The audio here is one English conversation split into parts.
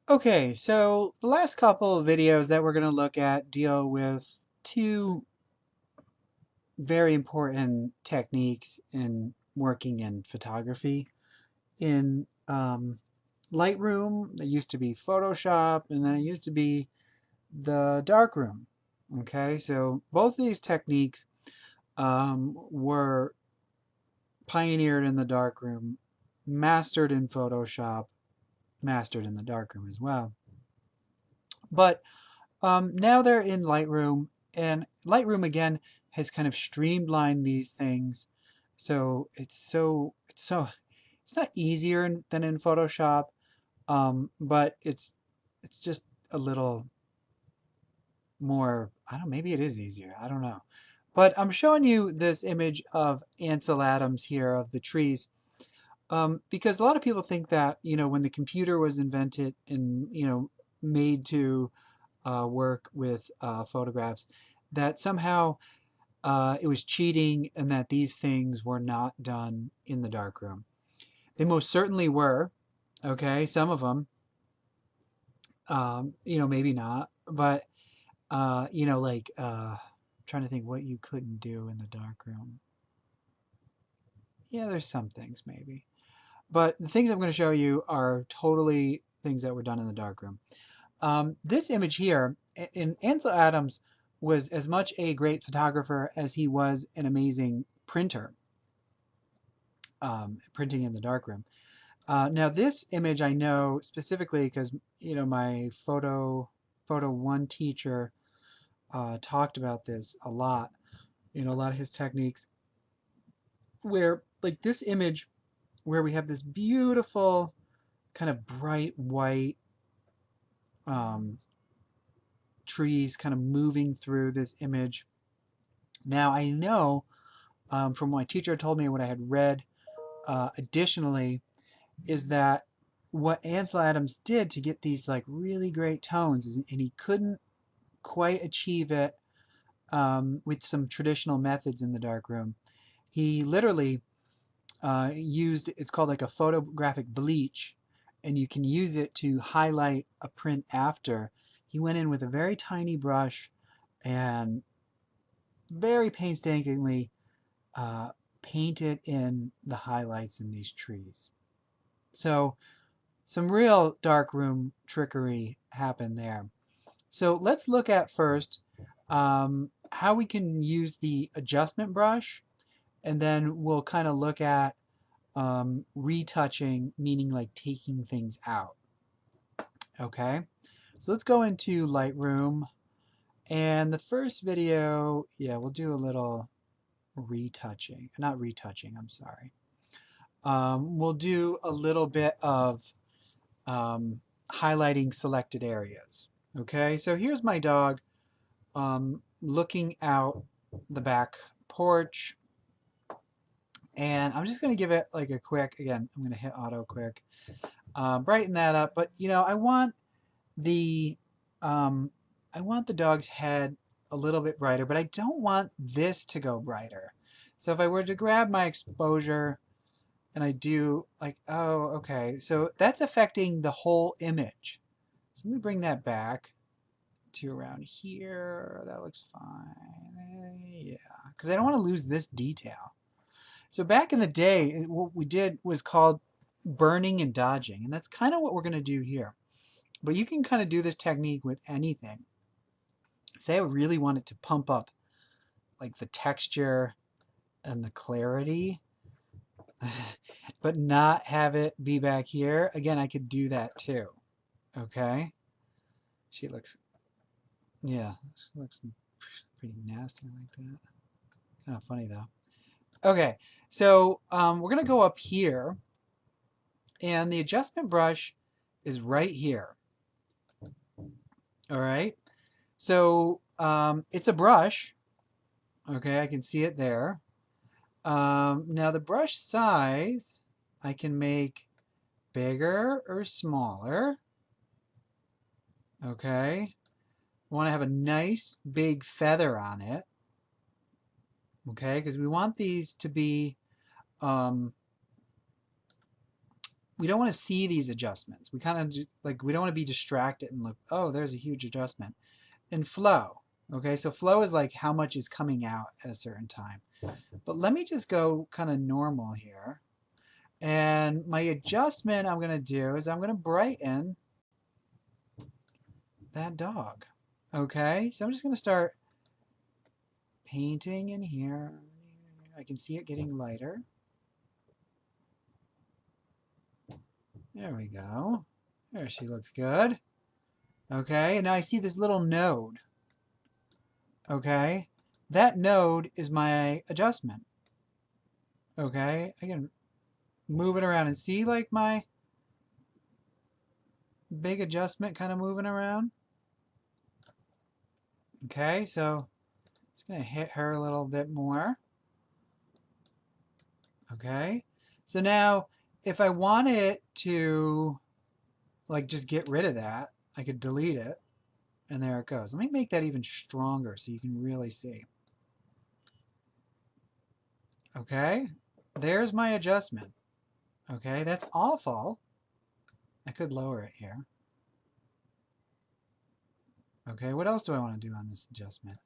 Okay, so the last couple of videos that we're going to look at deal with two very important techniques in working in photography. In Lightroom, it used to be Photoshop, and then it used to be the darkroom. Okay, so both of these techniques were pioneered in the darkroom, mastered in Photoshop, mastered in the darkroom as well. But now they're in Lightroom, and Lightroom again has kind of streamlined these things. So it's not easier than in Photoshop, but it's just a little more. I don't know, maybe it is easier. I don't know. But I'm showing you this image of Ansel Adams here of the trees, because a lot of people think that, when the computer was invented and, made to work with photographs, that somehow it was cheating and that these things were not done in the darkroom. They most certainly were. Okay, some of them, maybe not, but like trying to think what you couldn't do in the darkroom. Yeah, there's some things maybe, but the things I'm going to show you are totally things that were done in the darkroom. This image here, in Ansel Adams was as much a great photographer as he was an amazing printer, printing in the darkroom. Now this image I know specifically because my photo one teacher talked about this a lot. A lot of his techniques, where like this image where we have this beautiful kind of bright white um, trees kind of moving through this image. Now I know from what my teacher told me, what I had read additionally, is that what Ansel Adams did to get these like really great tones, and he couldn't quite achieve it with some traditional methods in the darkroom. He literally used, it's called like a photographic bleach, and you can use it to highlight a print after. He went in with a very tiny brush and very painstakingly painted in the highlights in these trees. So some real darkroom trickery happened there. So let's look at first how we can use the adjustment brush, and then we'll kind of look at retouching, meaning like taking things out. Okay, so let's go into Lightroom, and the first video, yeah, we'll do a little retouching. Not retouching, I'm sorry. We'll do a little bit of highlighting selected areas. Okay, so here's my dog looking out the back porch, and I'm just going to give it like a quick, again, I'm going to hit auto quick, brighten that up. But I want the um, dog's head a little bit brighter, but I don't want this to go brighter. So if I were to grab my exposure and I do like, oh, okay, so that's affecting the whole image. So let me bring that back to around here. That looks fine. Yeah, because I don't want to lose this detail. So back in the day, what we did was called burning and dodging, and that's kind of what we're going to do here. But you can kind of do this technique with anything. Say I really wanted to pump up like the texture and the clarity, but not have it be back here. Again, I could do that too. Okay. She looks, yeah, she looks pretty nasty like that. Kind of funny though. Okay, so we're going to go up here, and the adjustment brush is right here. All right, so it's a brush. Okay, I can see it there. Now the brush size, I can make bigger or smaller. Okay, I want to have a nice big feather on it. Okay, because we want these to be we don't want to see these adjustments. We kind of like, we don't want to be distracted and look, oh, there's a huge adjustment. And flow, okay, so flow is like how much is coming out at a certain time. But let me just go kind of normal here. And my adjustment I'm going to do is I'm going to brighten that dog. Okay, so I'm just going to start painting in here. I can see it getting lighter. There we go. There, she looks good. Okay, and now I see this little node. Okay, that node is my adjustment. Okay, I can move it around and see like my big adjustment kind of moving around. Okay, so it's going to hit her a little bit more. Okay, so now if I wanted to like just get rid of that, I could delete it, and there it goes. Let me make that even stronger so you can really see. Okay, there's my adjustment. Okay, that's awful. I could lower it here. Okay, what else do I want to do on this adjustment?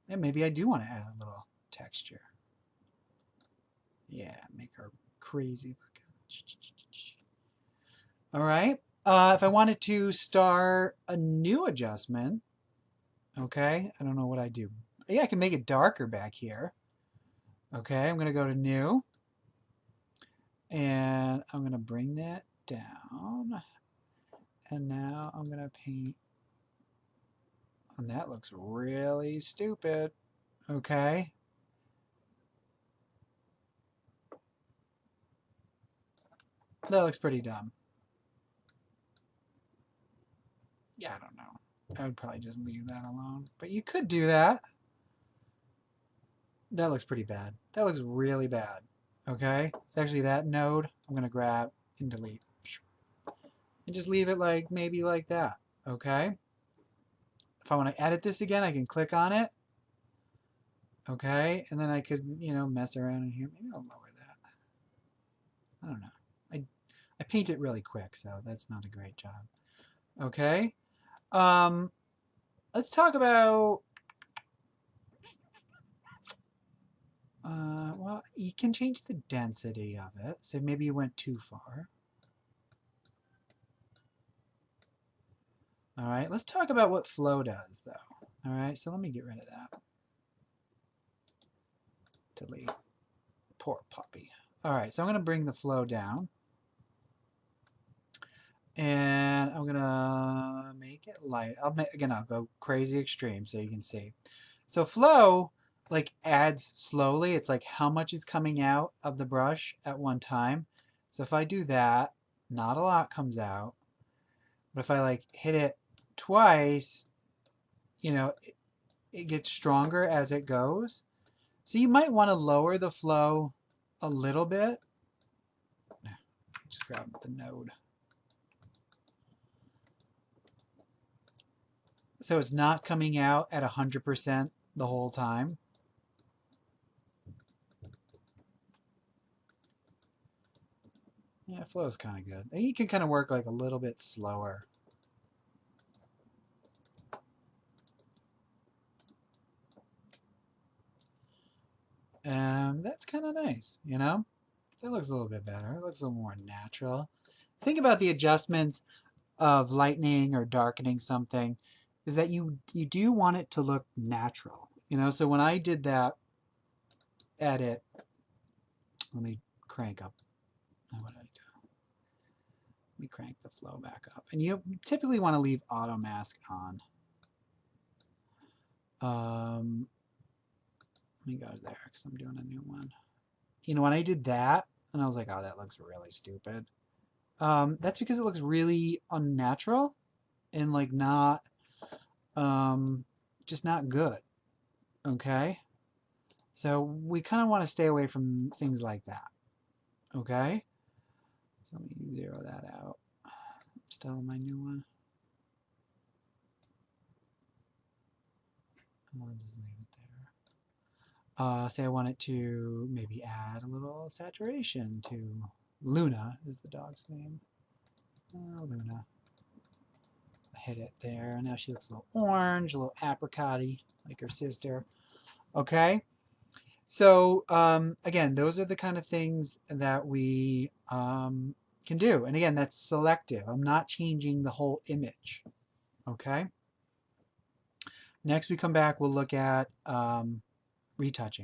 And maybe I do want to add a little texture. Yeah, make her crazy looking. All right. If I wanted to start a new adjustment, okay, I don't know what I do. Yeah, I can make it darker back here. Okay, I'm going to go to new. And I'm going to bring that down. And now I'm going to paint. And that looks really stupid. Okay. That looks pretty dumb. Yeah, I don't know. I would probably just leave that alone. But you could do that. That looks pretty bad. That looks really bad. Okay? It's actually that node I'm going to grab and delete. And just leave it like, maybe like that. Okay? If I want to edit this again, I can click on it. Okay? And then I could, you know, mess around in here. Maybe I'll lower that. I don't know. I paint it really quick, so that's not a great job. Okay? Let's talk about, well, you can change the density of it. So maybe you went too far. All right, let's talk about what flow does, though. All right, so let me get rid of that. Delete. Poor puppy. All right, so I'm going to bring the flow down. And I'm going to make it light. I'll go crazy extreme so you can see. So flow, like, adds slowly. It's like how much is coming out of the brush at one time. So if I do that, not a lot comes out. But if I like hit it twice, you know, it gets stronger as it goes. So you might want to lower the flow a little bit. Just grab the node. So it's not coming out at 100% the whole time. Yeah, flow's kind of good. And you can kind of work like a little bit slower. And that's kind of nice, you know? That looks a little bit better. It looks a little more natural. Think about the adjustments of lightening or darkening something, is that you do want it to look natural. You know, so when I did that edit, let me crank up. What did I do? Let me crank the flow back up. And you typically want to leave auto mask on. Let me go there because I'm doing a new one. You know, when I did that, and I was like, oh, that looks really stupid. That's because it looks really unnatural and like not, just not good. Okay? So we kind of want to stay away from things like that. Okay? So let me zero that out. Still in my new one. I'll just leave it there. Say I wanted to maybe add a little saturation to Luna is the dog's name. Luna. Hit it there. Now she looks a little orange, a little apricot-y, like her sister. Okay? So, again, those are the kind of things that we can do. And again, that's selective. I'm not changing the whole image. Okay? Next we come back, we'll look at retouching.